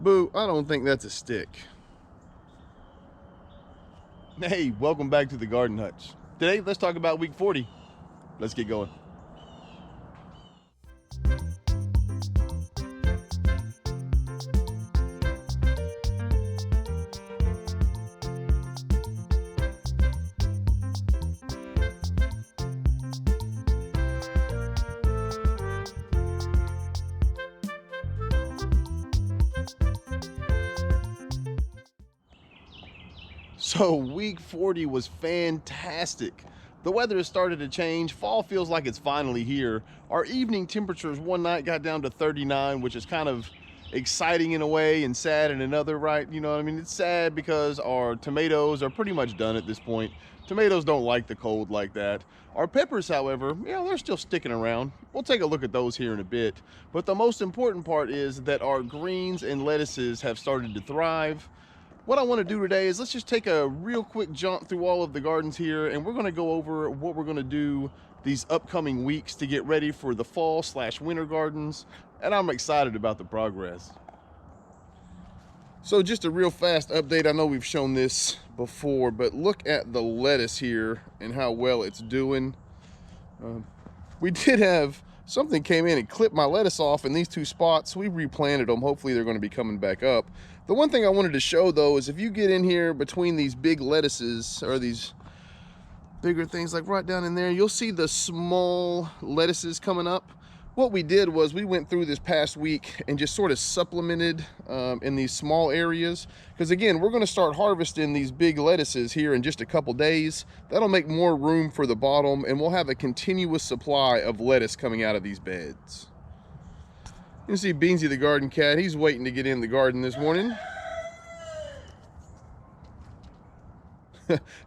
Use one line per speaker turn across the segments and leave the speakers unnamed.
Boo, I don't think that's a stick. Hey, welcome back to the Garden Hutch. Today, let's talk about week 40. Let's get going. So week 40 was fantastic. The weather has started to change. Fall feels like it's finally here. Our evening temperatures one night got down to 39, which is kind of exciting in a way and sad in another, right? You know what I mean? It's sad because our tomatoes are pretty much done at this point. Tomatoes don't like the cold like that. Our peppers, however, they're still sticking around. We'll take a look at those here in a bit. But the most important part is that our greens and lettuces have started to thrive. What I want to do today is let's just take a real quick jaunt through all of the gardens here, and we're going to go over what we're going to do these upcoming weeks to get ready for the fall/winter gardens, and I'm excited about the progress. So just a real fast update. I know we've shown this before, but look at the lettuce here and how well it's doing. We did have something came in and clipped my lettuce off in these two spots. We replanted them. Hopefully they're going to be coming back up. The one thing I wanted to show though is if you get in here between these big lettuces or these bigger things like right down in there, you'll see the small lettuces coming up. What we did was we went through this past week and just sort of supplemented in these small areas, because again, we're going to start harvesting these big lettuces here in just a couple days. That'll make more room for the bottom, and we'll have a continuous supply of lettuce coming out of these beds. You can see Beansy the garden cat. He's waiting to get in the garden this morning.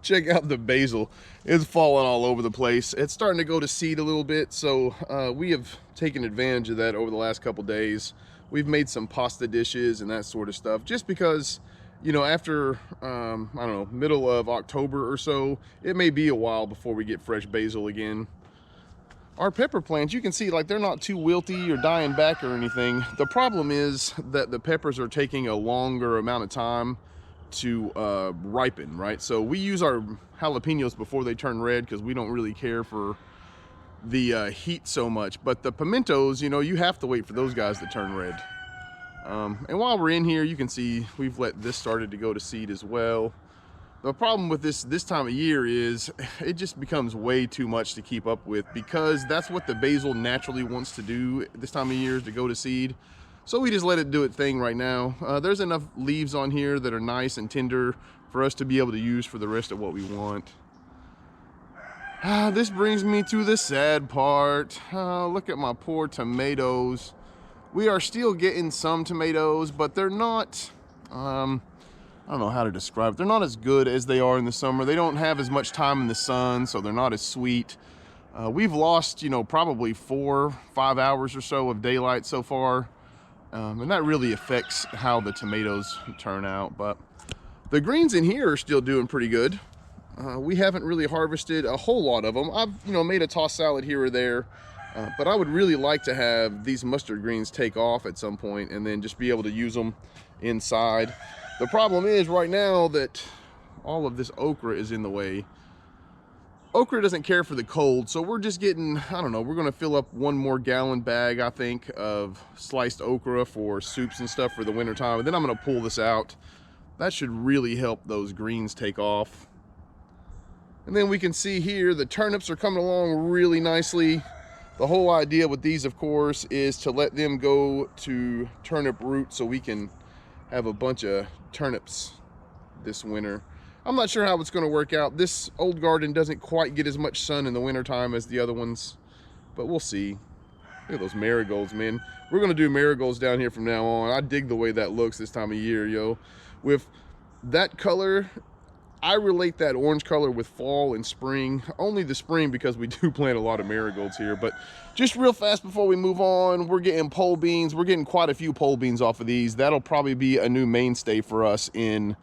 Check out the basil. It's falling all over the place. It's starting to go to seed a little bit, so we have taken advantage of that over the last couple days. We've made some pasta dishes and that sort of stuff, just because, you know, after I don't know, middle of October or so, it may be a while before we get fresh basil again. Our pepper plants, you can see, like, they're not too wilty or dying back or anything. The problem is that the peppers are taking a longer amount of time to ripen, right? So we use our jalapenos before they turn red because we don't really care for the heat so much. But the pimentos, you know, you have to wait for those guys to turn red. And while we're in here, you can see we've let this started to go to seed as well. The problem with this time of year is it just becomes way too much to keep up with, because that's what the basil naturally wants to do this time of year, is to go to seed. So we just let it do its thing right now. There's enough leaves on here that are nice and tender for us to be able to use for the rest of what we want. This brings me to the sad part. Look at my poor tomatoes. We are still getting some tomatoes, but they're not, I don't know how to describe it. They're not as good as they are in the summer. They don't have as much time in the sun, so they're not as sweet. We've lost, you know, probably 4 or 5 hours or so of daylight so far. And that really affects how the tomatoes turn out. But the greens in here are still doing pretty good. We haven't really harvested a whole lot of them. I've, you know, made a tossed salad here or there. But I would really like to have these mustard greens take off at some point and then just be able to use them inside. The problem is right now that all of this okra is in the way. Okra doesn't care for the cold, so we're just getting, I don't know, we're gonna fill up 1 more gallon bag, I think, of sliced okra for soups and stuff for the winter time. And then I'm gonna pull this out. That should really help those greens take off. And then we can see here the turnips are coming along really nicely. The whole idea with these, of course, is to let them go to turnip root so we can have a bunch of turnips this winter. I'm not sure how it's going to work out. This old garden doesn't quite get as much sun in the winter time as the other ones, but we'll see. Look at those marigolds, man. We're going to do marigolds down here from now on. I dig the way that looks this time of year, yo. With that color, I relate that orange color with fall and spring. Only the spring, because we do plant a lot of marigolds here. But just real fast before we move on, we're getting pole beans. We're getting quite a few pole beans off of these. That'll probably be a new mainstay for us in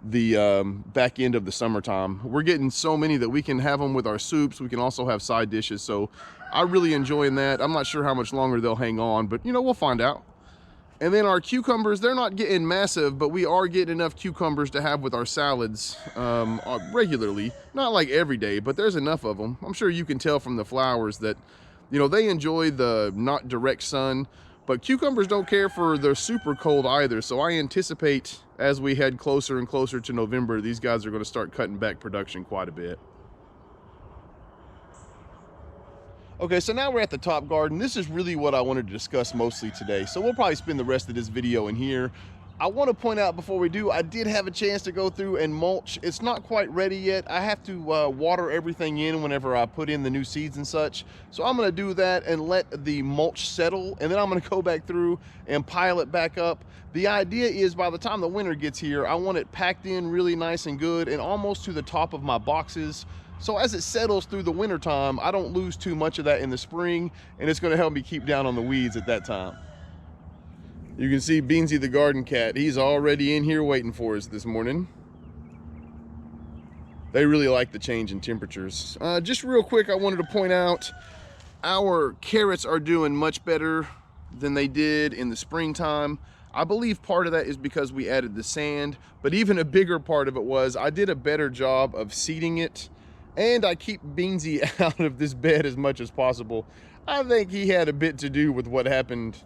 the back end of the summertime. We're getting so many that we can have them with our soups. We can also have side dishes. So I'm really enjoying that. I'm not sure how much longer they'll hang on, but you know, we'll find out. And then our cucumbers, they're not getting massive, but we are getting enough cucumbers to have with our salads regularly. Not like every day, but there's enough of them. I'm sure you can tell from the flowers that, you know, they enjoy the not direct sun, but cucumbers don't care for the super cold either. So I anticipate as we head closer and closer to November, these guys are going to start cutting back production quite a bit. Okay, so now we're at the top garden. This is really what I wanted to discuss mostly today. So we'll probably spend the rest of this video in here. I want to point out before we do, I did have a chance to go through and mulch. It's not quite ready yet. I have to water everything in whenever I put in the new seeds and such. So I'm going to do that and let the mulch settle, and then I'm going to go back through and pile it back up. The idea is by the time the winter gets here, I want it packed in really nice and good and almost to the top of my boxes. So as it settles through the winter time, I don't lose too much of that in the spring, and it's going to help me keep down on the weeds at that time. You can see Beansy the garden cat. He's already in here waiting for us this morning. They really like the change in temperatures. Just real quick, I wanted to point out our carrots are doing much better than they did in the springtime. I believe part of that is because we added the sand, but even a bigger part of it was I did a better job of seeding it. And I keep Beansy out of this bed as much as possible. I think he had a bit to do with what happened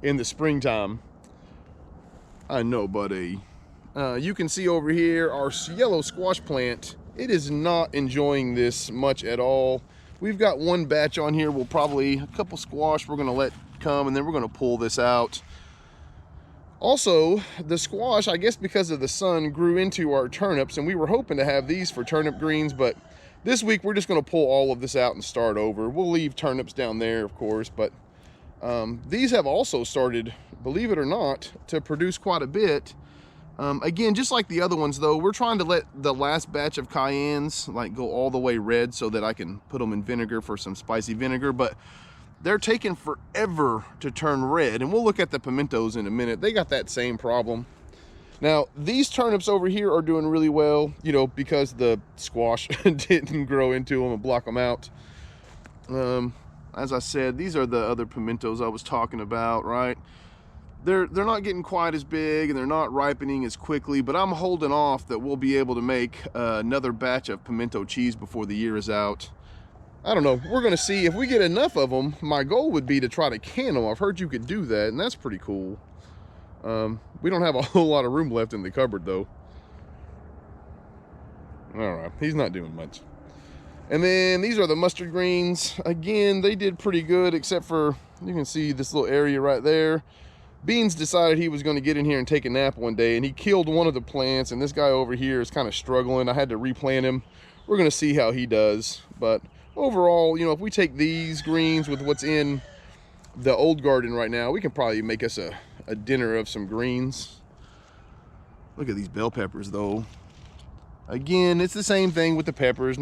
in the springtime. I know, buddy. You can see over here our yellow squash plant. It is not enjoying this much at all. We've got one batch on here. We'll probably, a couple squash we're gonna let come, and then we're gonna pull this out. Also, the squash, I guess because of the sun, grew into our turnips, and we were hoping to have these for turnip greens, but this week we're just going to pull all of this out and start over. We'll leave turnips down there, of course, but these have also started, believe it or not, to produce quite a bit. Again, just like the other ones though, we're trying to let the last batch of cayennes like go all the way red so that I can put them in vinegar for some spicy vinegar, but they're taking forever to turn red, and we'll look at the pimentos in a minute. They got that same problem. Now, these turnips over here are doing really well, you know, because the squash didn't grow into them and block them out. As I said, these are the other pimentos I was talking about, right? They're not getting quite as big, and they're not ripening as quickly, but I'm holding off that we'll be able to make another batch of pimento cheese before the year is out. I don't know. We're going to see if we get enough of them. My goal would be to try to can them. I've heard you could do that, and that's pretty cool. We don't have a whole lot of room left in the cupboard though. All right, he's not doing much. And then these are the mustard greens. Again, they did pretty good, except for, you can see this little area right there. Beans decided he was going to get in here and take a nap one day, and he killed one of the plants, and this guy over here is kind of struggling. I had to replant him. We're going to see how he does. But overall, you know, if we take these greens with what's in the old garden right now, we can probably make us a dinner of some greens. Look at these bell peppers though. Again, it's the same thing with the peppers,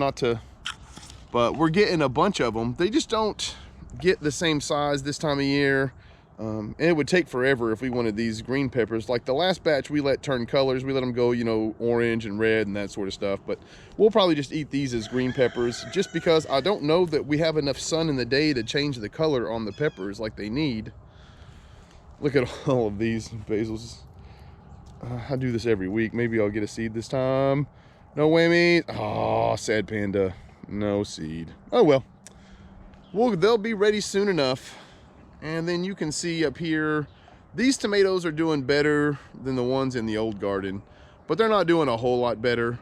but we're getting a bunch of them. They just don't get the same size this time of year. And it would take forever if we wanted these green peppers. Like the last batch, we let turn colors. We let them go, you know, orange and red and that sort of stuff. But we'll probably just eat these as green peppers, just because I don't know that we have enough sun in the day to change the color on the peppers like they need. Look at all of these basils. I do this every week. Maybe I'll get a seed this time. No whammy. Oh, sad panda. No seed. Oh well. They'll be ready soon enough. And then you can see up here, these tomatoes are doing better than the ones in the old garden, but they're not doing a whole lot better.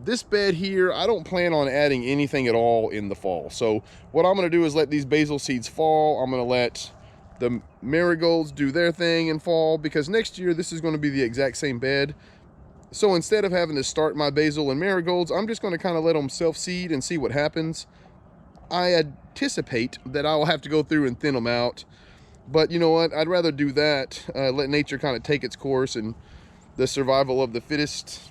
This bed here, I don't plan on adding anything at all in the fall. So what I'm gonna do is let these basil seeds fall. I'm gonna let the marigolds do their thing in fall, because next year this is gonna be the exact same bed. So instead of having to start my basil and marigolds, I'm just gonna kind of let them self-seed and see what happens. I anticipate that I will have to go through and thin them out. But you know what? I'd rather do that, let nature kind of take its course and the survival of the fittest.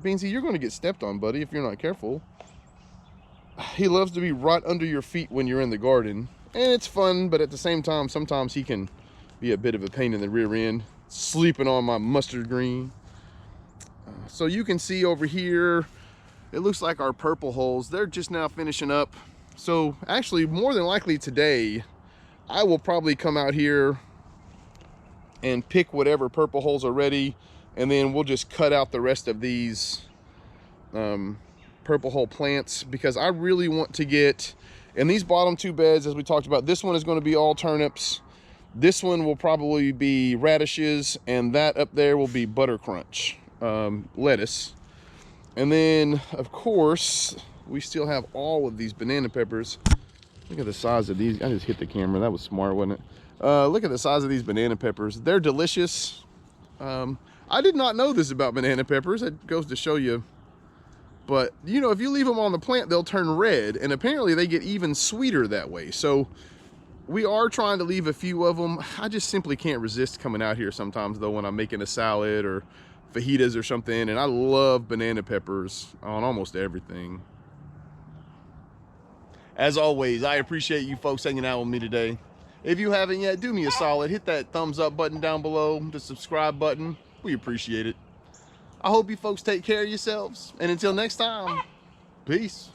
Beansy, you're going to get stepped on, buddy, if you're not careful. He loves to be right under your feet when you're in the garden. And it's fun, but at the same time, sometimes he can be a bit of a pain in the rear end, sleeping on my mustard green. So you can see over here, it looks like our purple holes, they're just now finishing up. So actually, more than likely today, I will probably come out here and pick whatever purple hulls are ready, and then we'll just cut out the rest of these purple hull plants, because I really want to get in these bottom 2 beds, as we talked about. This one is going to be all turnips. This one will probably be radishes, and that up there will be butter crunch, lettuce. And then, of course, we still have all of these banana peppers. Look at the size of these. I just hit the camera. That was smart, wasn't it? Look at the size of these banana peppers. They're delicious. I did not know this about banana peppers. It goes to show you. But, you know, if you leave them on the plant, they'll turn red. And apparently they get even sweeter that way. So we are trying to leave a few of them. I just simply can't resist coming out here sometimes, though, when I'm making a salad or fajitas or something. And I love banana peppers on almost everything. As always, I appreciate you folks hanging out with me today. If you haven't yet, do me a solid. Hit that thumbs up button down below, the subscribe button. We appreciate it. I hope you folks take care of yourselves. And until next time, peace.